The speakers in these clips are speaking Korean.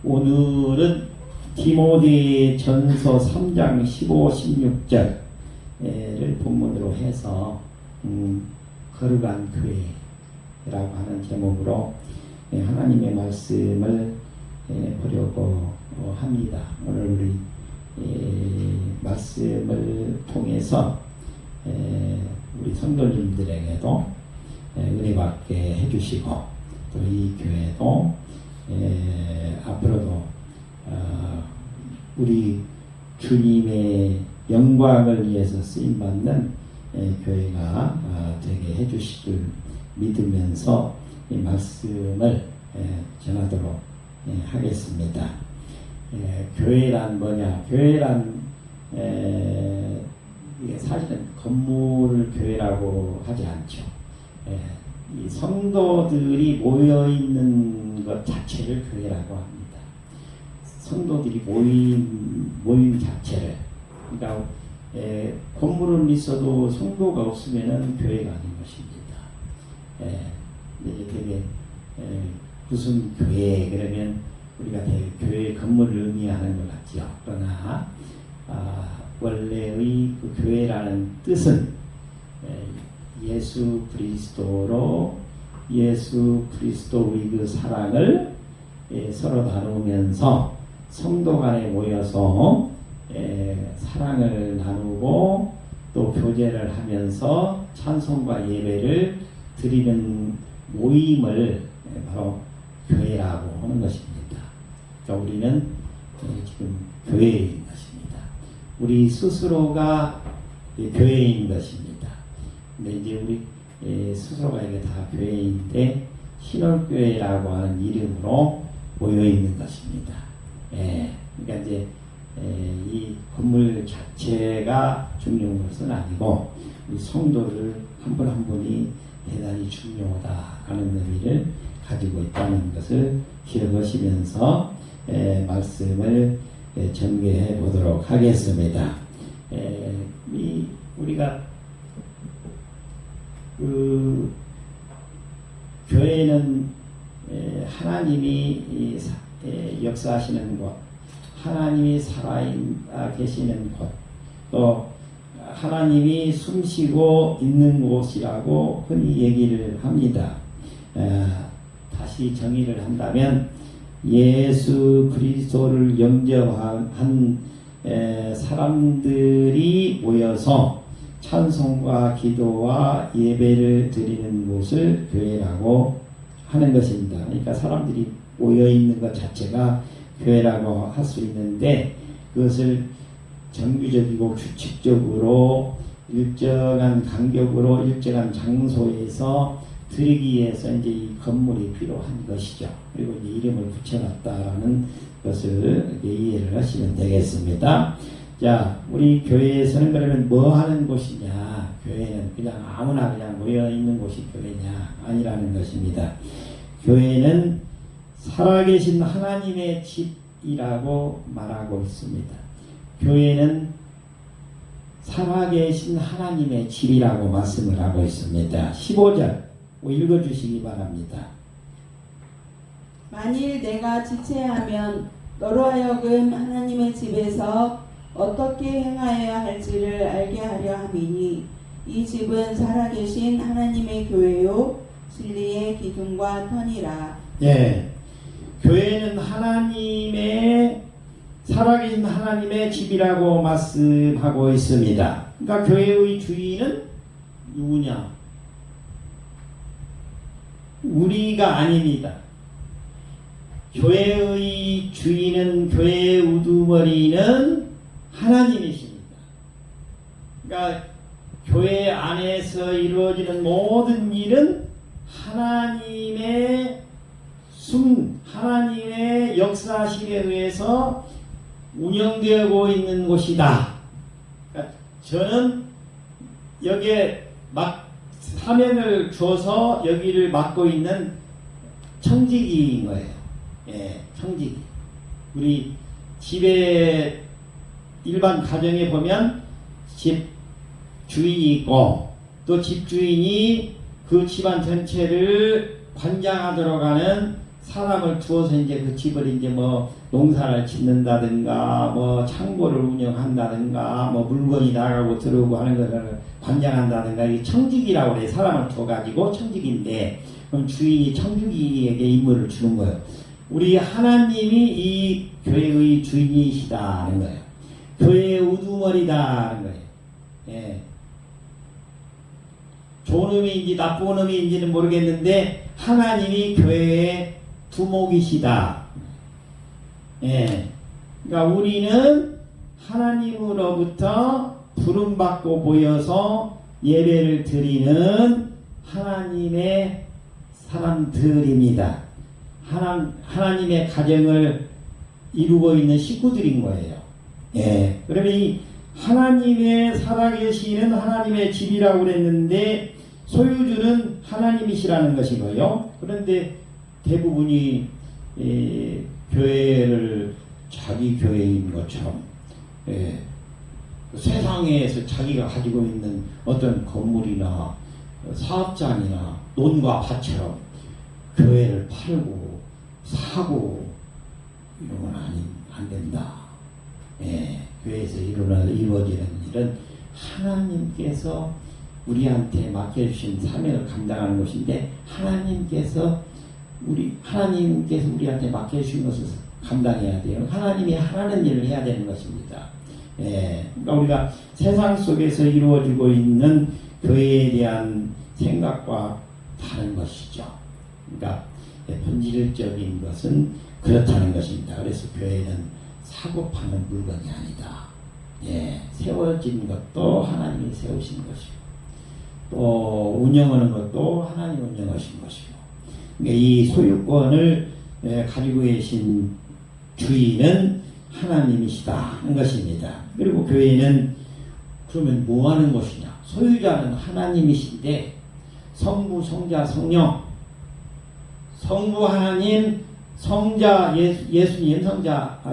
오늘은 디모데전서 3장 15, 16절을 본문으로 해서 거룩한 교회라고 하는 제목으로 하나님의 말씀을 보려고 합니다. 오늘 우리 말씀을 통해서 우리 성도님들에게도 은혜 받게 해주시고 또 이 교회도 앞으로도 우리 주님의 영광을 위해서 쓰임받는 교회가 되게 해주실 믿으면서 이 말씀을 전하도록 하겠습니다. 교회란 뭐냐? 교회란 이게 사실은 건물을 교회라고 하지 않죠. 이 성도들이 모여있는 것 자체를 교회라고 합니다. 성도들이 모임 자체를. 그러니까 건물은 있어도 성도가 없으면 교회가 아닌 것입니다. 되게 무슨 교회 그러면 우리가 되게 교회 건물을 의미하는 것 같죠. 그러나 원래의 그 교회라는 뜻은 예수 그리스도의 그 사랑을 서로 나누면서 성도 간에 모여서 사랑을 나누고 또 교제를 하면서 찬송과 예배를 드리는 모임을 바로 교회라고 하는 것입니다. 그러니까 우리는 지금 교회인 것입니다. 우리 스스로가 교회인 것입니다. 근데 이제 우리 스스로가 이게 다 교회인데 신월교회라고 하는 이름으로 모여 있는 것입니다. 그러니까 이제 이 건물 자체가 중요한 것은 아니고 우리 성도를 한 분 한 분이 대단히 중요하다라는 의미를 가지고 있다는 것을 기억하시면서 말씀을 전개해 보도록 하겠습니다. 우리가 그 교회는 하나님이 역사하시는 곳, 하나님이 살아계시는 곳, 또 하나님이 숨쉬고 있는 곳이라고 흔히 얘기를 합니다. 다시 정의를 한다면 예수 그리스도를 영접한 사람들이 모여서 찬송과 기도와 예배를 드리는 곳을 교회라고 하는 것입니다. 그러니까 사람들이 모여있는 것 자체가 교회라고 할 수 있는데 그것을 정규적이고 규칙적으로 일정한 간격으로 일정한 장소에서 드리기 위해서 이제 이 건물이 필요한 것이죠. 그리고 이제 이름을 붙여놨다라는 것을 이해를 하시면 되겠습니다. 자, 우리 교회에서는 그러면 뭐 하는 곳이냐? 교회는 그냥 아무나 그냥 모여 있는 곳이 교회냐? 아니라는 것입니다. 교회는 살아계신 하나님의 집이라고 말하고 있습니다. 교회는 살아계신 하나님의 집이라고 말씀을 하고 있습니다. 15절 읽어주시기 바랍니다. 만일 내가 지체하면 너로 하여금 하나님의 집에서 어떻게 행하여야 할지를 알게 하려 함이니 이 집은 살아계신 하나님의 교회요 진리의 기둥과 터니라. 교회는 살아계신 하나님의 집이라고 말씀하고 있습니다. 그러니까 교회의 주인은 누구냐? 우리가 아닙니다. 교회의 주인은, 교회의 우두머리는 하나님이십니다. 그러니까 교회 안에서 이루어지는 모든 일은 하나님의 하나님의 역사심에 의해서 운영되고 있는 곳이다. 그러니까 저는 여기에 사명을 줘서 여기를 맡고 있는 청지기인 거예요. 청지기. 우리 집에 일반 가정에 보면 집 주인이 있고 또 집주인이 그 집안 전체를 관장하도록 하는 사람을 두어서 이제 그 집을 이제 뭐 농사를 짓는다든가 뭐 창고를 운영한다든가 뭐 물건이 나가고 들어오고 하는 것을 관장한다든가 이 청직이라고 그래. 사람을 두어가지고 청직인데 그럼 주인이 청직이에게 임무를 주는 거예요. 우리 하나님이 이 교회의 주인이시다는 거예요. 교회의 우두머리다는 거예요. 예. 좋은 의미인지 나쁜 의미인지는 모르겠는데 하나님이 교회의 두목이시다. 예. 그러니까 우리는 하나님으로부터 부름받고 모여서 예배를 드리는 하나님의 사람들입니다. 하나님의 가정을 이루고 있는 식구들인 거예요. 예. 그러면 이 하나님의 살아계시는 하나님의 집이라고 그랬는데 소유주는 하나님이시라는 것이고요. 그런데 대부분이 교회를 자기 교회인 것처럼 세상에서 자기가 가지고 있는 어떤 건물이나 사업장이나 논과 밭처럼 교회를 팔고 사고 이런 건 안 된다. 교회에서 이루어지는 일은 하나님께서 우리한테 맡겨주신 사명을 감당하는 것인데 하나님께서 우리한테 맡겨주신 것을 감당해야 돼요. 하나님이 하라는 일을 해야 되는 것입니다. 그러니까 우리가 세상 속에서 이루어지고 있는 교회에 대한 생각과 다른 것이죠. 그러니까 본질적인 것은 그렇다는 것입니다. 그래서 교회는 사고 파는 물건이 아니다. 세워진 것도 하나님이 세우신 것이고 또 운영하는 것도 하나님이 운영하신 것이고 그러니까 이 소유권을 가지고 계신 주인은 하나님이시다는 것입니다. 그리고 교회는 그러면 뭐 하는 것이냐? 소유자는 하나님이신데 성부, 성자, 성령 성부 하나님, 성자 예수님,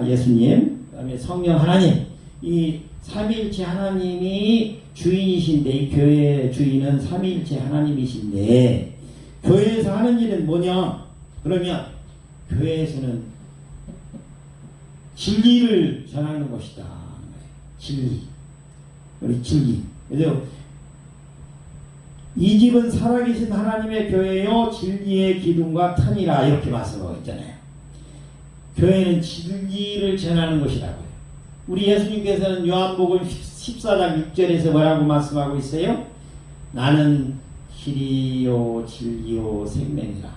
예수님, 그다음에 성령 하나님 이 삼위일체 하나님이 주인이신데 이 교회의 주인은 삼위일체 하나님이신데 교회에서 하는 일은 뭐냐? 그러면 교회에서는 진리를 전하는 것이다. 진리. 우리 진리. 그래서 이 집은 살아계신 하나님의 교회요 진리의 기둥과 터니라 이렇게 말씀하고 있잖아요. 교회는 진리를 전하는 것이라고요. 우리 예수님께서는 요한복음 14장 6절에서 뭐라고 말씀하고 있어요? 나는 길이요 진리요 생명이라.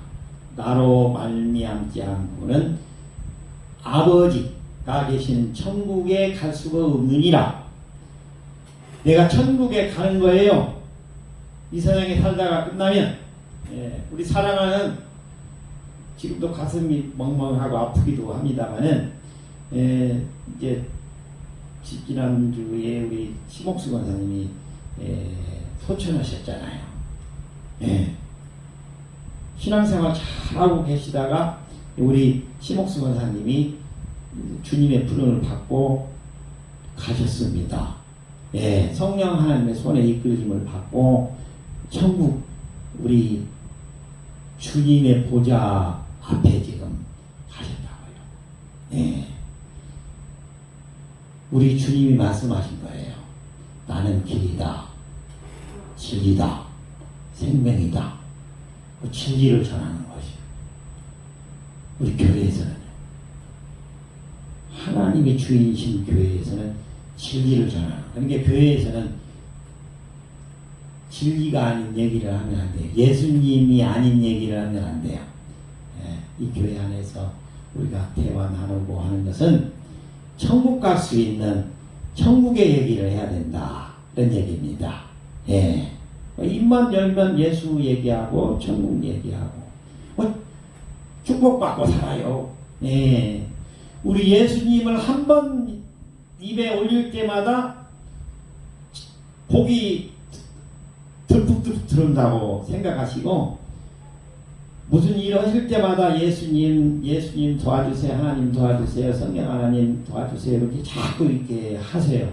나로 말미암지 않고는 아버지가 계신 천국에 갈 수가 없느니라. 내가 천국에 가는 거예요. 이 세상에 살다가 끝나면 우리 사랑하는 지금도 가슴이 멍멍하고 아프기도 합니다만은 이제 지난주에 우리 심옥수 권사님이 소천하셨잖아요. 신앙생활 잘하고 계시다가 우리 심옥수 권사님이 주님의 부름을 받고 가셨습니다. 성령 하나님의 손에 이끌림을 받고 천국 우리 주님의 보좌 앞에 지금 가셨다고요. 우리 주님이 말씀하신 거예요. 나는 길이다, 진리다, 생명이다. 그 진리를 전하는 것이요. 우리 교회에서는 하나님이 주인이신 교회에서는 진리를 전하는. 그러니까 교회에서는 진리가 아닌 얘기를 하면 안 돼요. 예수님이 아닌 얘기를 하면 안 돼요. 이 교회 안에서 우리가 대화 나누고 하는 것은 천국 갈 수 있는 천국의 얘기를 해야 된다. 이런 얘기입니다. 입만 열면 예수 얘기하고 천국 얘기하고 축복받고 살아요. 우리 예수님을 한 번 입에 올릴 때마다 복이 듬뿍 들은다고 생각하시고 무슨 일을 하실 때마다 예수님 도와주세요, 하나님 도와주세요, 성령 하나님 도와주세요 이렇게 자꾸 이렇게 하세요.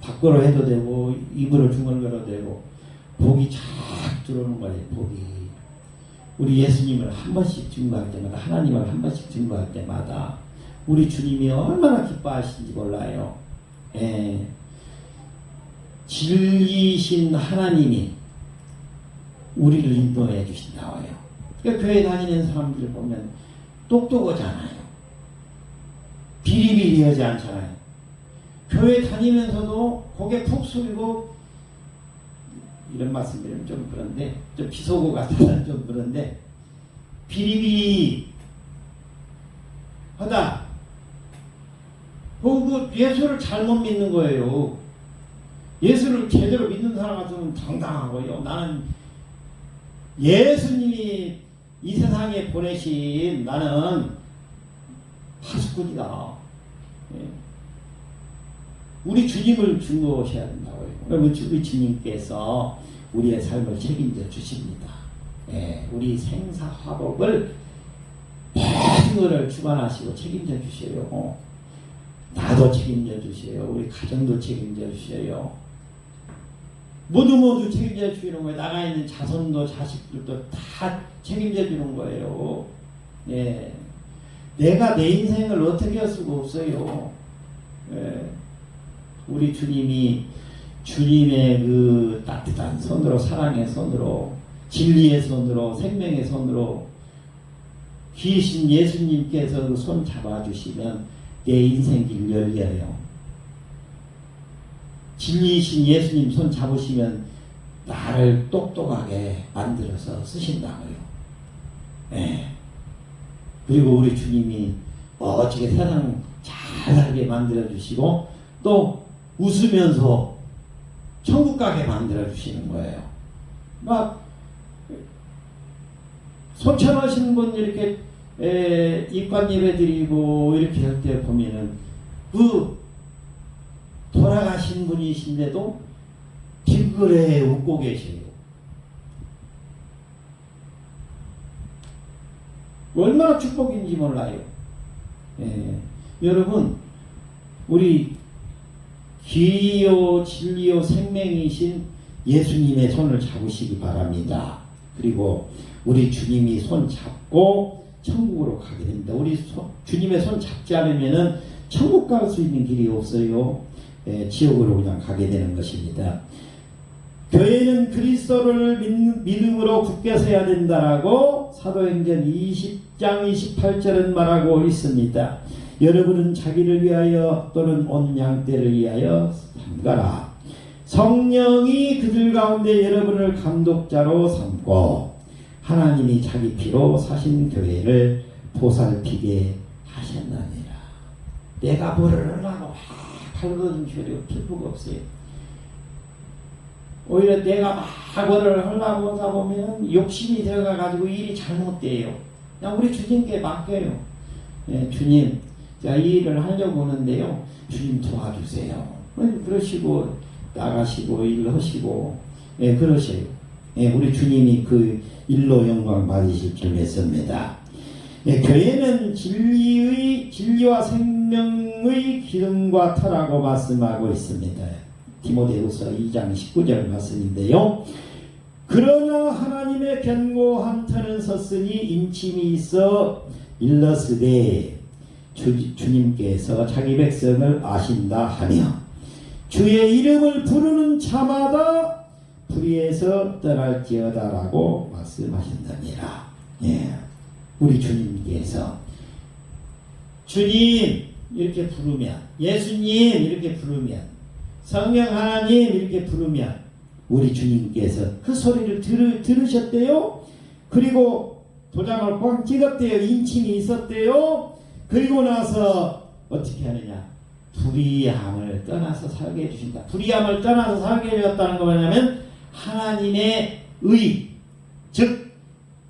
밖으로 해도 되고 입으로 중얼거려도 되고 복이 쫙 들어오는 거예요. 복이 우리 예수님을 한 번씩 증거할 때마다, 하나님을 한 번씩 증거할 때마다 우리 주님이 얼마나 기뻐하시는지 몰라요. 예. 진리이신 하나님이 우리를 인도해 주신다고요. 그러니까 교회 다니는 사람들 보면 똑똑하잖아요. 비리비리하지 않잖아요. 교회 다니면서도 고개 푹 숙이고, 이런 말씀드리면 좀 그런데, 좀 비속어 같아서 좀 그런데, 비리비리 하다. 그 예수를 잘못 믿는 거예요. 예수를 제대로 믿는 사람 같으면 당당하고요. 나는 예수님이 이 세상에 보내신 나는 파수꾼이다. 예. 우리 주님을 증거하셔야 된다고요. 우리 주님께서 우리의 삶을 책임져 주십니다. 예. 우리 생사화복을 모든 것을 주관하시고 책임져 주셔요. 나도 책임져 주셔요. 우리 가정도 책임져 주셔요. 모두 책임져 주시는 거예요. 나가 있는 자손도 자식들도 다 책임져 주는 거예요. 예. 내가 내 인생을 어떻게 할 수가 없어요. 예. 우리 주님이 주님의 그 따뜻한 손으로, 사랑의 손으로, 진리의 손으로, 생명의 손으로 귀신 예수님께서 그 손 잡아주시면 내 인생길 열려요. 진리이신 예수님 손 잡으시면 나를 똑똑하게 만들어서 쓰신다고요. 예. 그리고 우리 주님이 멋지게 세상 잘 살게 만들어주시고 또 웃으면서 천국 가게 만들어주시는 거예요. 막 소천하신 분 이렇게 입관 예배 드리고 이렇게 할 때 보면은 그 돌아가신 분이신데도 빙그레 웃고 계세요. 얼마나 축복인지 몰라요. 예. 여러분, 우리 길이요 진리요 생명이신 예수님의 손을 잡으시기 바랍니다. 그리고 우리 주님이 손 잡고 천국으로 가게 됩니다. 우리 주님의 손 잡지 않으면은 천국 갈 수 있는 길이 없어요. 예, 지옥으로 그냥 가게 되는 것입니다. 교회는 그리스도를 믿음으로 굳게 서야 된다라고 사도행전 20장 28절은 말하고 있습니다. 여러분은 자기를 위하여 또는 온 양떼를 위하여 삼가라. 성령이 그들 가운데 여러분을 감독자로 삼고 하나님이 자기 피로 사신 교회를 보살피게 하셨느니라. 내가 뭐를 하려고 팔거든 필요가 필요가 없어요. 오히려 내가 막 뭐를 하려고 하다 보면 욕심이 들어가가지고 일이 잘못돼요. 그냥 우리 주님께 맡겨요. 예, 주님, 제가 이 일을 하려고 하는데요. 주님 도와주세요. 그러시고 나가시고 일을 하시고 예, 그러셔요. 예, 우리 주님이 그 일로 영광 받으실 줄 믿습니다. 예, 교회는 진리와 생명의 기름과 터라고 말씀하고 있습니다. 디모데후서 2장 19절 말씀인데요. 그러나 하나님의 견고한 터는 섰으니 인침이 있어 일러스되 주님께서 자기 백성을 아신다 하며 주의 이름을 부르는 자마다 불의에서 떠날지어다라고 말씀하신답니다. 예, 우리 주님께서 주님 이렇게 부르면, 예수님 이렇게 부르면, 성령 하나님 이렇게 부르면 우리 주님께서 그 소리를 들으셨대요. 그리고 도장을 꽉 찍었대요. 인침이 있었대요. 그리고 나서 어떻게 하느냐, 불의함을 떠나서 살게 해주신다. 불의함을 떠나서 살게 해주셨다는 거 뭐냐면 하나님의 의, 즉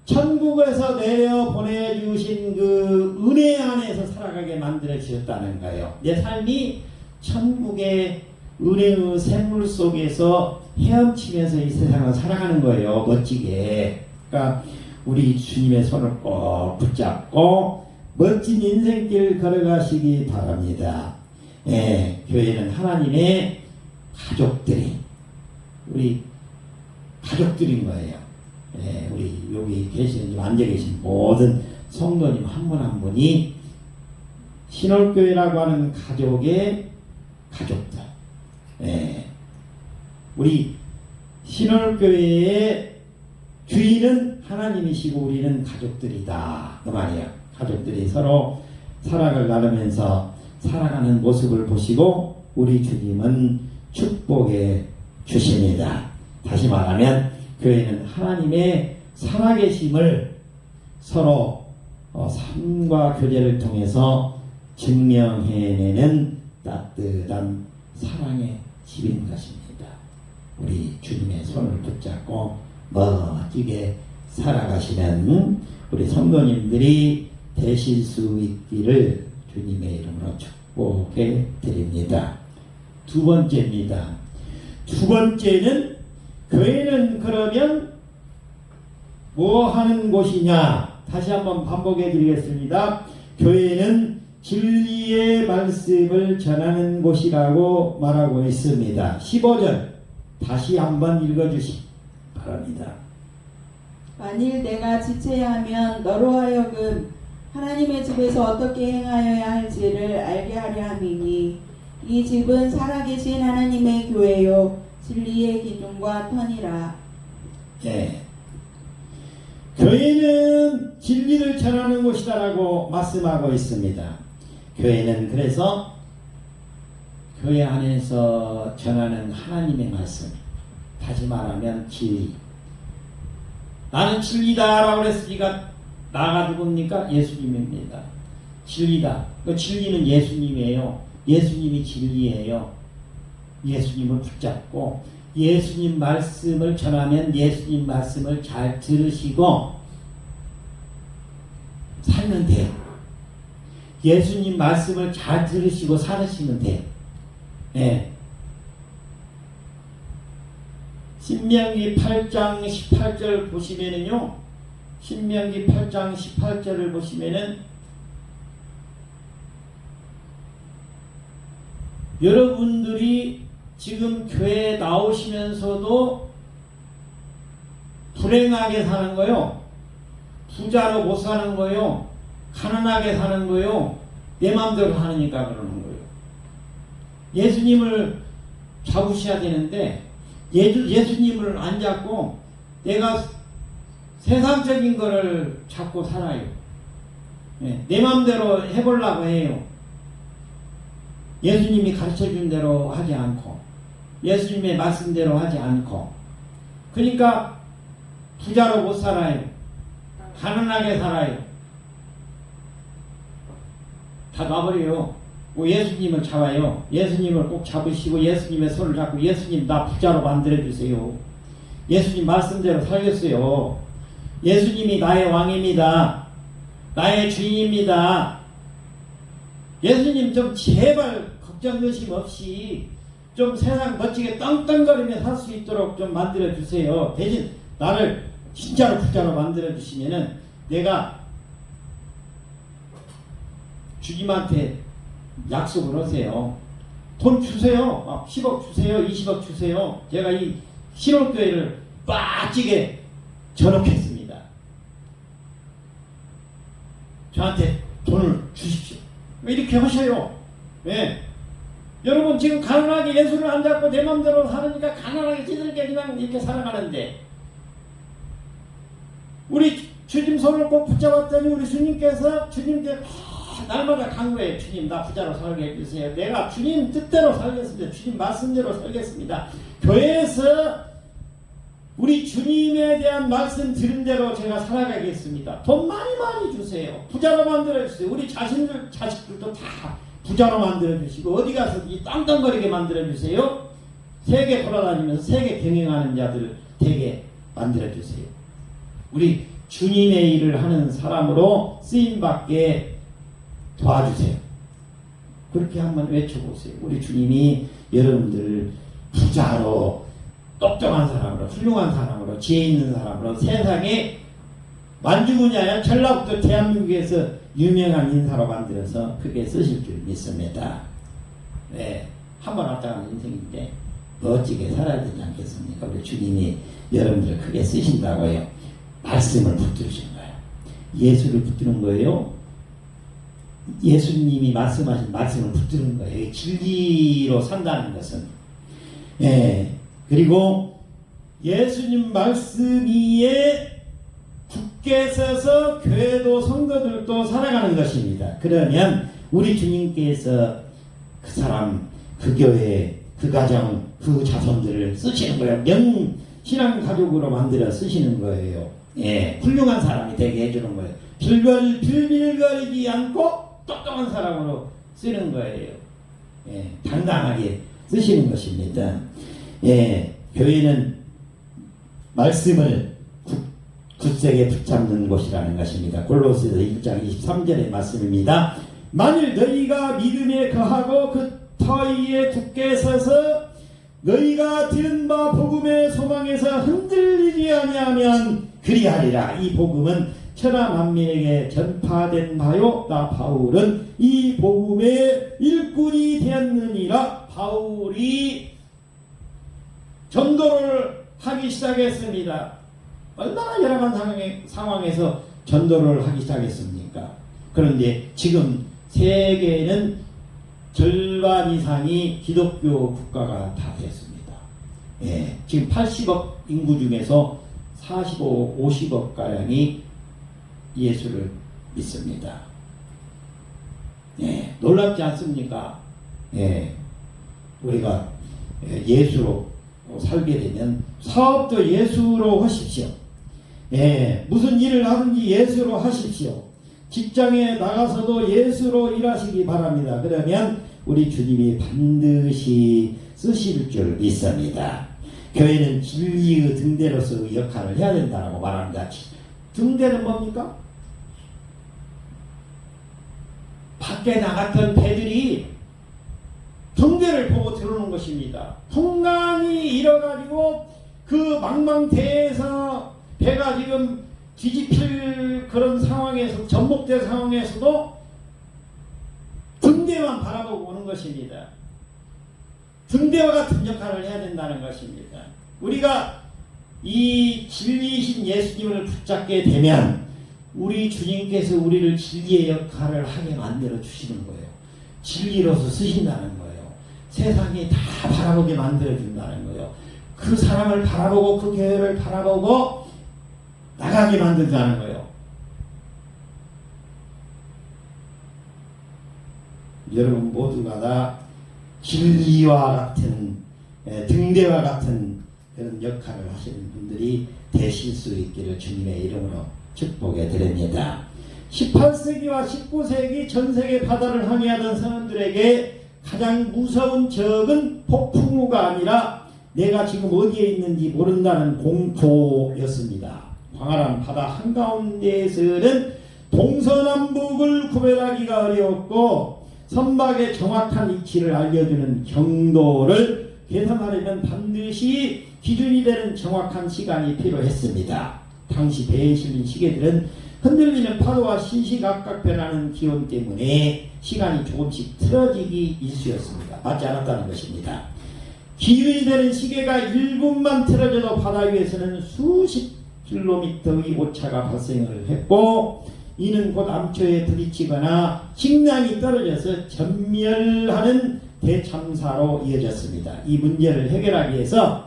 천국에서 내려 보내주신 그 은혜 안에서 살아가게 만들어 주셨다는 거예요. 내 삶이 천국의 은혜의 샘물 속에서 헤엄치면서 이 세상을 살아가는 거예요. 멋지게. 그러니까 우리 주님의 손을 꼭 붙잡고 멋진 인생길 걸어가시기 바랍니다. 예, 교회는 하나님의 가족들이, 우리 가족들인 거예요. 우리 여기 계신 앉아 계신 모든 성도님 한 분 한 분이 신월교회라고 하는 가족의 가족들. 우리 신월교회의 주인은 하나님이시고 우리는 가족들이다. 그 말이에요. 가족들이 서로 사랑을 나누면서 살아가는 모습을 보시고 우리 주님은 축복해 주십니다. 다시 말하면 교회는 하나님의 살아계심을 서로 삶과 교제를 통해서 증명해내는 따뜻한 사랑의 집인 것입니다. 우리 주님의 손을 붙잡고 멋지게 살아가시는 우리 성도님들이 되실 수 있기를 주님의 이름으로 축복해 드립니다. 두 번째입니다. 두 번째는 교회는 그러면 뭐 하는 곳이냐? 다시 한번 반복해 드리겠습니다. 교회는 진리의 말씀을 전하는 곳이라고 말하고 있습니다. 15절 다시 한번 읽어주시기 바랍니다. 만일 내가 지체하면 너로 하여금 하나님의 집에서 어떻게 행하여야 할지를 알게 하려 함이니 이 집은 살아계신 하나님의 교회요 진리의 기둥과 터니라. 교회는 진리를 전하는 곳이다라고 말씀하고 있습니다. 교회는 그래서 교회 안에서 전하는 하나님의 말씀, 다시 말하면 진리. 나는 진리다라고 그랬으니까 나가 누굽니까? 예수님입니다. 진리다. 그 진리는 예수님이에요. 예수님이 진리예요. 예수님을 붙잡고 예수님 말씀을 전하면 예수님 말씀을 잘 들으시고 살면 돼요. 예수님 말씀을 잘 들으시고 살으시면 돼요. 신명기 8장 18절 보시면은요, 신명기 8장 18절을 보시면은 여러분들이 지금 교회에 나오시면서도 불행하게 사는 거요, 부자로 못 사는 거요, 가난하게 사는 거요, 내 마음대로 사니까 그러는 거예요. 예수님을 잡으셔야 되는데 예수님을 안 잡고 내가 세상적인 거를 잡고 살아요. 내 마음대로 해보려고 해요. 예수님이 가르쳐준 대로 하지 않고 예수님의 말씀대로 하지 않고, 그러니까 부자로 못 살아요. 가난하게 살아요. 다 놔버려요. 뭐 예수님을 잡아요. 예수님을 꼭 잡으시고 예수님의 손을 잡고 예수님 나 부자로 만들어주세요. 예수님 말씀대로 살겠어요. 예수님이 나의 왕입니다. 나의 주인입니다. 예수님 좀 제발 걱정 의심 없이 좀 세상 멋지게 떵떵거리며 살 수 있도록 좀 만들어주세요. 대신 나를 진짜로 부자로 만들어주시면은 내가 주님한테 약속을 하세요. 돈 주세요. 10억 주세요. 20억 주세요. 제가 이 신월교회를 빠지게 전업했습니다. 저한테 돈을 주십시오. 왜 이렇게 하셔요? 왜? 여러분 지금 가난하게 예수를 안 잡고 내 맘대로 살으니까 가난하게 지들게 그냥 이렇게 살아가는데, 우리 주님 손을 꼭 붙잡았더니 우리 주님께 날마다 강구해요. 주님 나 부자로 살게 해주세요. 내가 주님 뜻대로 살겠습니다. 주님 말씀대로 살겠습니다. 교회에서 우리 주님에 대한 말씀 들은 대로 제가 살아가겠습니다. 돈 많이 주세요. 부자로 만들어주세요. 우리 자식들도 다 부자로 만들어주시고 어디 가서 이 땅땅거리게 만들어주세요. 세계 돌아다니면서 세계 경영하는 자들 되게 만들어주세요. 우리 주님의 일을 하는 사람으로 쓰임받게 도와주세요. 그렇게 한번 외쳐보세요. 우리 주님이 여러분들을 부자로, 똑똑한 사람으로, 훌륭한 사람으로, 지혜 있는 사람으로, 세상에 만주군야야 전라북도 대한민국에서 유명한 인사로 만들어서 크게 쓰실 줄 믿습니다. 한번 왔다 가는 인생인데 멋지게 살아야 되지 않겠습니까? 우리 주님이 여러분들을 크게 쓰신다고요. 말씀을 붙들으신 거예요. 예수를 붙드는 거예요. 예수님이 말씀하신 말씀을 붙드는 거예요. 진리로 산다는 것은. 예. 그리고 예수님 말씀 위에 굳게 서서 교회도 성도들도 살아가는 것입니다. 그러면 우리 주님께서 그 사람, 그 교회, 그 가정, 그 자손들을 쓰시는 거예요. 신앙 가족으로 만들어 쓰시는 거예요. 예, 훌륭한 사람이 되게 해주는 거예요. 빌빌거리지 않고 똑똑한 사람으로 쓰는 거예요. 예, 당당하게 쓰시는 것입니다. 예, 교회는 말씀을 굳세게 붙잡는 곳이라는 것입니다. 골로새서 1장 23절의 말씀입니다. 만일 너희가 믿음에 거하고 그 터 위에 굳게 서서 너희가 들은 바 복음의 소망에서 흔들리지 아니하면 그리하리라. 이 복음은 천하 만민에게 전파된 바요. 나 바울은 이 복음의 일꾼이 되었느니라. 바울이 전도를 하기 시작했습니다. 얼마나 여러 가지 상황에서 전도를 하기 시작했습니까? 그런데 지금 세계는 절반 이상이 기독교 국가가 다 됐습니다. 예, 지금 80억 인구 중에서 45, 50억 가량이 예수를 믿습니다. 예, 놀랍지 않습니까? 예, 우리가 예수로 살게 되면 사업도 예수로 하십시오. 예, 무슨 일을 하든지 예수로 하십시오. 직장에 나가서도 예수로 일하시기 바랍니다. 그러면 우리 주님이 반드시 쓰실 줄 믿습니다. 교회는 진리의 등대로서의 역할을 해야 된다고 말합니다. 등대는 뭡니까? 밖에 나갔던 배들이 등대를 보고 들어오는 것입니다. 풍랑이 일어가지고 그 망망대해에서 배가 지금 뒤집힐 그런 상황에서, 전복된 상황에서도 등대만 바라보고 오는 것입니다. 등대와 같은 역할을 해야 된다는 것입니다. 우리가 이 진리이신 예수님을 붙잡게 되면 우리 주님께서 우리를 진리의 역할을 하게 만들어 주시는 거예요. 진리로서 쓰신다는 거예요. 세상이 다 바라보게 만들어 준다는 거예요. 그 사람을 바라보고 그 교회를 바라보고 나가게 만들자는 거예요. 여러분 모두가 다 진리와 같은 등대와 같은 그런 역할을 하시는 분들이 되실 수 있기를 주님의 이름으로 축복해 드립니다. 18세기와 19세기 전 세계 바다를 항해하던 사람들에게 가장 무서운 적은 폭풍우가 아니라 내가 지금 어디에 있는지 모른다는 공포였습니다. 광활한 바다 한가운데에서는 동서남북을 구별하기가 어려웠고 선박의 정확한 위치를 알려주는 경도를 계산하려면 반드시 기준이 되는 정확한 시간이 필요했습니다. 당시 배에 실린 시계들은 흔들리는 파도와 시시각각 변하는 기온 때문에 시간이 조금씩 틀어지기 일쑤였습니다. 맞지 않았다는 것입니다. 기준이 되는 시계가 1분만 틀어져도 바다 위에서는 수십 킬로미터의 오차가 발생을 했고 이는 곧 암초에 부딪히거나 식량이 떨어져서 전멸하는 대참사로 이어졌습니다. 이 문제를 해결하기 위해서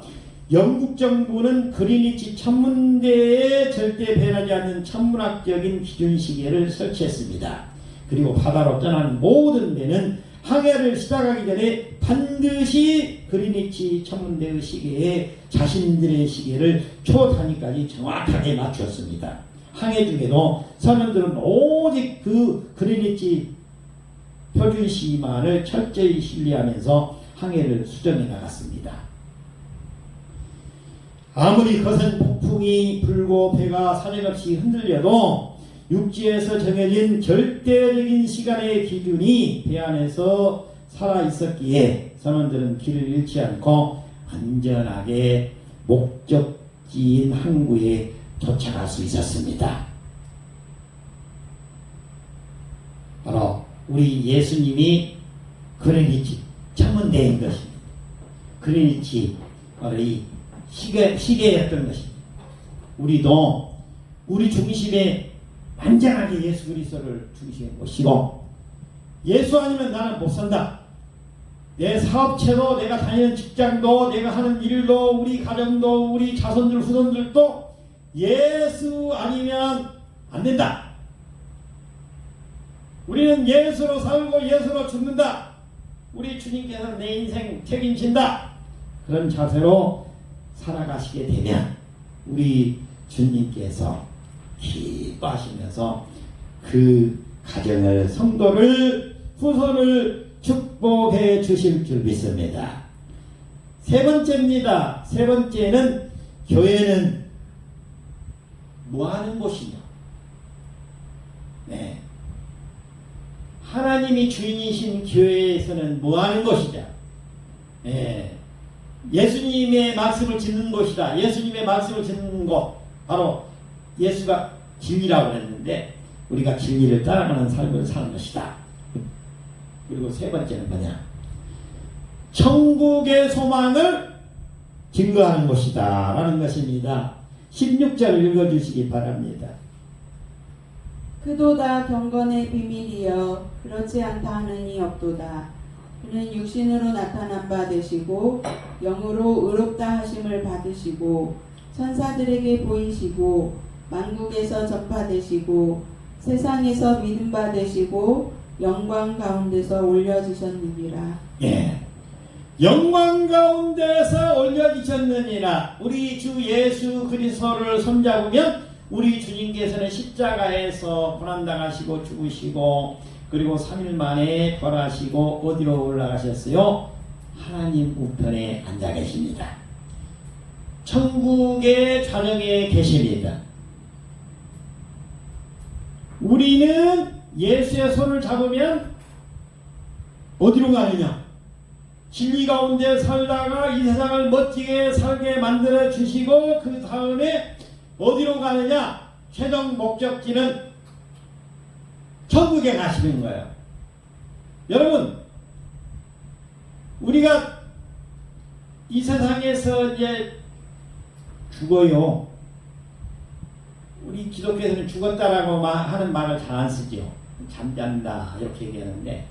영국 정부는 그리니치 천문대에 절대 변하지 않는 천문학적인 기준 시계를 설치했습니다. 그리고 바다로 떠나는 모든 배는 항해를 시작하기 전에 반드시 그리니치 천문대의 시계에 자신들의 시계를 초단위까지 정확하게 맞추었습니다. 항해 중에도 선원들은 오직 그 그리니치 표준 시만을 철저히 신뢰하면서 항해를 수정해 나갔습니다. 아무리 거센 폭풍이 불고 배가 사정없이 흔들려도 육지에서 정해진 절대적인 시간의 기준이 배 안에서 살아있었기에 선원들은 길을 잃지 않고 안전하게 목적지인 항구에 도착할 수 있었습니다. 바로 우리 예수님이 그리니치 천문대인 것입니다. 그리니치 바로 이 시계였던 것입니다. 우리도 우리 중심에 완전하게 예수 그리스도를 중심에 모시고 예수 아니면 나는 못 산다. 내 사업체도 내가 다니는 직장도 내가 하는 일도 우리 가정도 우리 자손들 후손들도 예수 아니면 안 된다. 우리는 예수로 살고 예수로 죽는다. 우리 주님께서는 내 인생 책임진다. 그런 자세로 살아가시게 되면 우리 주님께서 기뻐하시면서 그 가정을 성도를 후손을 축복해 주실 줄 믿습니다. 세 번째입니다. 세 번째는 교회는 뭐 하는 곳이냐? 네. 하나님이 주인이신 교회에서는 뭐 하는 것이냐? 네. 예수님의 말씀을 듣는 곳이다. 예수님의 말씀을 듣는 곳. 바로 예수가 진리라고 그랬는데 우리가 진리를 따라가는 삶을 사는 것이다. 그리고 세 번째는 뭐냐? 천국의 소망을 증거하는 곳이다 라는 것입니다. 16절 읽어주시기 바랍니다. 그도다 경건의 비밀이여 그렇지 않다 하는 이 없도다. 그는 육신으로 나타난 바 되시고 영으로 의롭다 하심을 받으시고 천사들에게 보이시고 만국에서 전파되시고 세상에서 믿음 받으시고 영광 가운데서 올려지셨느니라. 예, 영광 가운데서 올려지셨느니라. 우리 주 예수 그리스도를 손잡으면 우리 주님께서는 십자가에서 고난당하시고 죽으시고 그리고 3일 만에 부활하시고 어디로 올라가셨어요? 하나님 우편에 앉아 계십니다. 천국의 자녀에 계십니다. 우리는 예수의 손을 잡으면 어디로 가느냐? 진리 가운데 살다가 이 세상을 멋지게 살게 만들어 주시고 그 다음에 어디로 가느냐? 최종 목적지는 천국에 가시는 거예요. 여러분, 우리가 이 세상에서 이제 죽어요. 우리 기독교에서는 죽었다라고 하는 말을 잘 안 쓰죠. 잠잔다 이렇게 얘기하는데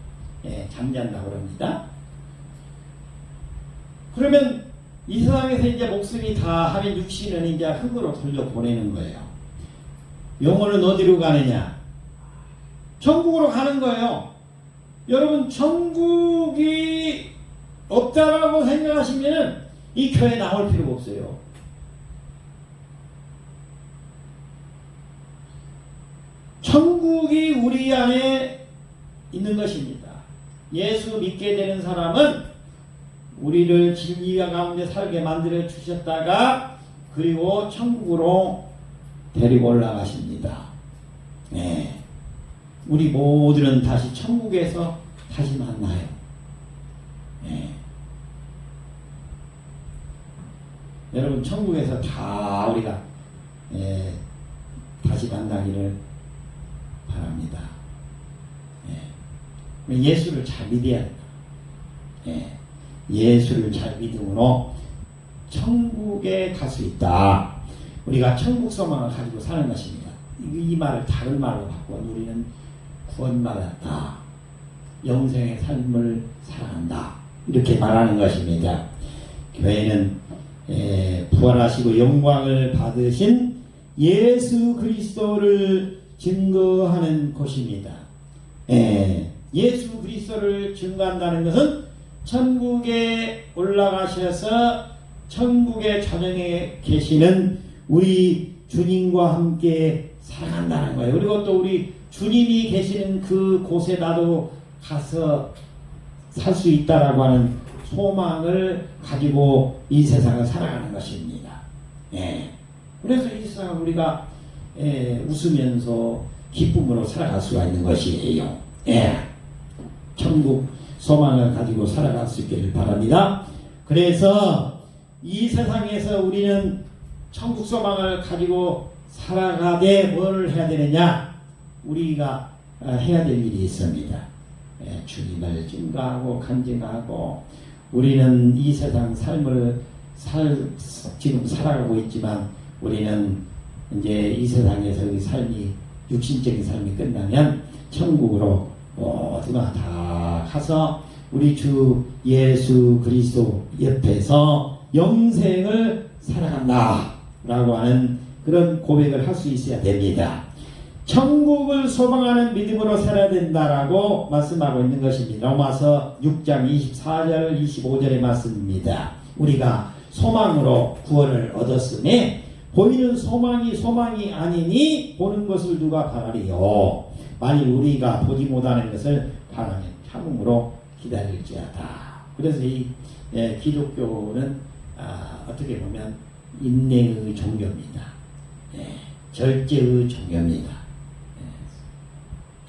잠잔다 그럽니다. 그러면 이 세상에서 이제 목숨이 다 하면 육신은 이제 흙으로 돌려보내는 거예요. 영혼은 어디로 가느냐? 천국으로 가는 거예요. 여러분, 천국이 없다라고 생각하시면 이 교회에 나올 필요가 없어요. 천국이 우리 안에 있는 것입니다. 예수 믿게 되는 사람은 우리를 진리가 가운데 살게 만들어 주셨다가 그리고 천국으로 데리고 올라가십니다. 네. 우리 모두는 다시 천국에서 다시 만나요. 네. 여러분, 천국에서 다 우리가 다시 만나기를 바랍니다. 예수를 잘 믿어야 합니다. 예수를 잘 믿음으로 천국에 갈 수 있다. 우리가 천국 소망을 가지고 사는 것입니다. 이 말을 다른 말로 바꿔 우리는 구원받았다. 영생의 삶을 살아간다. 이렇게 말하는 것입니다. 교회는 부활하시고 영광을 받으신 예수 그리스도를 증거하는 곳입니다. 예수 그리스도를 증거한다는 것은 천국에 올라가셔서 천국의 자녀에 계시는 우리 주님과 함께 살아간다는 거예요. 그리고 또 우리 주님이 계시는 그 곳에 나도 가서 살 수 있다라고 하는 소망을 가지고 이 세상을 살아가는 것입니다. 그래서 이 세상을 우리가 웃으면서 기쁨으로 살아갈 수가 있는 것이에요. 천국 소망을 가지고 살아갈 수 있기를 바랍니다. 그래서 이 세상에서 우리는 천국 소망을 가지고 살아가되 뭘 해야 되느냐? 우리가 해야 될 일이 있습니다. 주님을 증거하고 간증하고 우리는 이 세상 삶을 지금 살아가고 있지만 우리는 이제 이 세상에서의 삶이 육신적인 삶이 끝나면 천국으로 모두가 다 가서 우리 주 예수 그리스도 옆에서 영생을 살아간다 라고 하는 그런 고백을 할 수 있어야 됩니다. 천국을 소망하는 믿음으로 살아야 된다라고 말씀하고 있는 것입니다. 로마서 6장 24절 25절의 말씀입니다. 우리가 소망으로 구원을 얻었으니 보이는 소망이 아니니 보는 것을 누가 바라리요. 만일 우리가 보지 못하는 것을 바라면 참음으로 기다릴지어다. 그래서 이 기독교는 어떻게 보면 인내의 종교입니다. 절제의 종교입니다.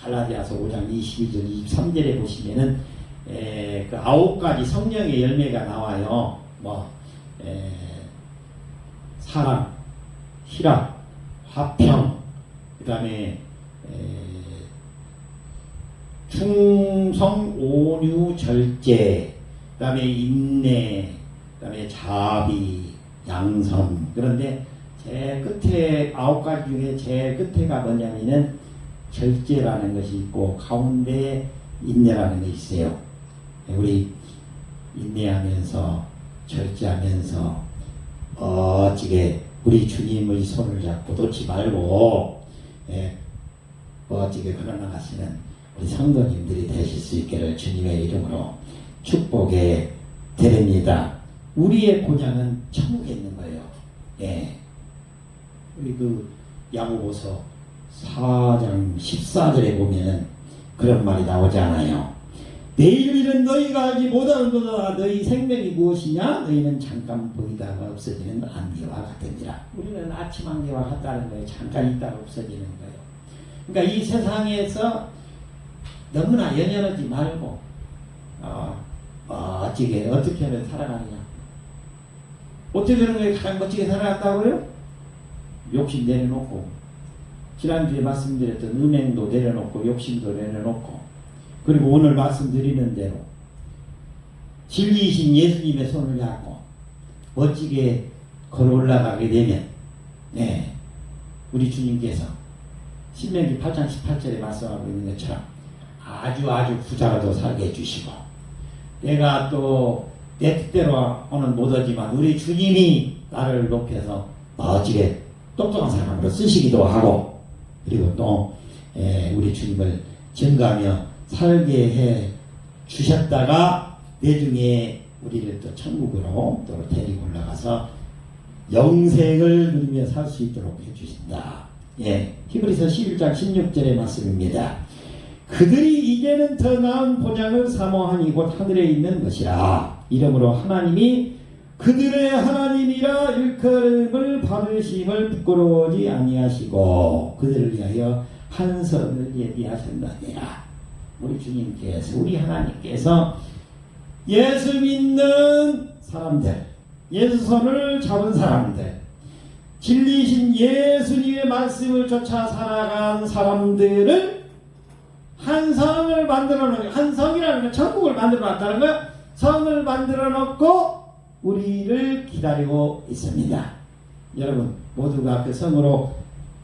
갈라디아서 5장 22절 23절에 보시면은 그 9가지 성령의 열매가 나와요. 사랑, 희락, 화평, 그 다음에 충성, 온유, 절제, 그 다음에 인내, 그 다음에 자비, 양선. 그런데 제 끝에 9가지 중에 제 끝에가 뭐냐면은 절제라는 것이 있고 가운데 인내라는 것이 있어요. 우리 인내하면서 절제하면서 멋지게 우리 주님의 손을 잡고 놓지 말고 멋지게 걸어나가시는 우리 성도님들이 되실 수 있기를 주님의 이름으로 축복해 드립니다. 우리의 고향은 천국에 있는 거예요. 우리 그 야고보서 4장 14절에 보면은 그런 말이 나오잖아요. 내일 일은 너희가 알지 못하는도다. 너희 생명이 무엇이냐? 너희는 잠깐 보이다가 없어지는 안개와 같으니라. 우리는 아침 안개와 같다는 거예요. 잠깐 있다가 없어지는 거예요. 그러니까 이 세상에서 너무나 연연하지 말고 멋지게 어떻게 하면 살아가느냐. 어떻게 그런 거에 가장 멋지게 살아간다고요? 욕심 내려놓고, 지난주에 말씀드렸던 음행도 내려놓고 욕심도 내려놓고, 그리고 오늘 말씀드리는 대로 진리이신 예수님의 손을 잡고 멋지게 걸어 올라가게 되면 우리 주님께서 신명기 8장 18절에 말씀하고 있는 것처럼 아주 부자라도 살게 해주시고, 내가 또 내 뜻대로는 못하지만 우리 주님이 나를 높여서 멋지게 똑똑한 사람으로 쓰시기도 하고, 그리고 또 우리 주님을 증거하며 살게 해 주셨다가 내중에 우리를 또 천국으로 또 데리고 올라가서 영생을 누리며 살 수 있도록 해주신다. 히브리서 11장 16절의 말씀입니다. 그들이 이제는 더 나은 본향을 사모하니 곧 하늘에 있는 것이라. 이러므로 하나님이 그들의 하나님이라 일컬음을 받으심을 부끄러워하지 아니하시고 그들을 위하여 한선을 예비하셨느니라. 우리 주님께서, 우리 하나님께서 예수 믿는 사람들, 예수 손을 잡은 사람들, 진리이신 예수님의 말씀을 쫓아 살아간 사람들을 한 성을 만들어 놓은, 한 성이라는 건 천국을 만들어 놨다는 거예요. 성을 만들어 놓고 우리를 기다리고 있습니다. 여러분 모두가 그 성으로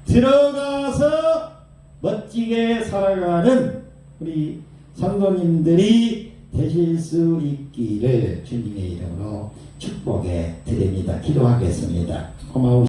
들어가서 멋지게 살아가는 우리 성도님들이 되실 수 있기를 주님의 이름으로 축복해 드립니다. 기도하겠습니다. 고마우신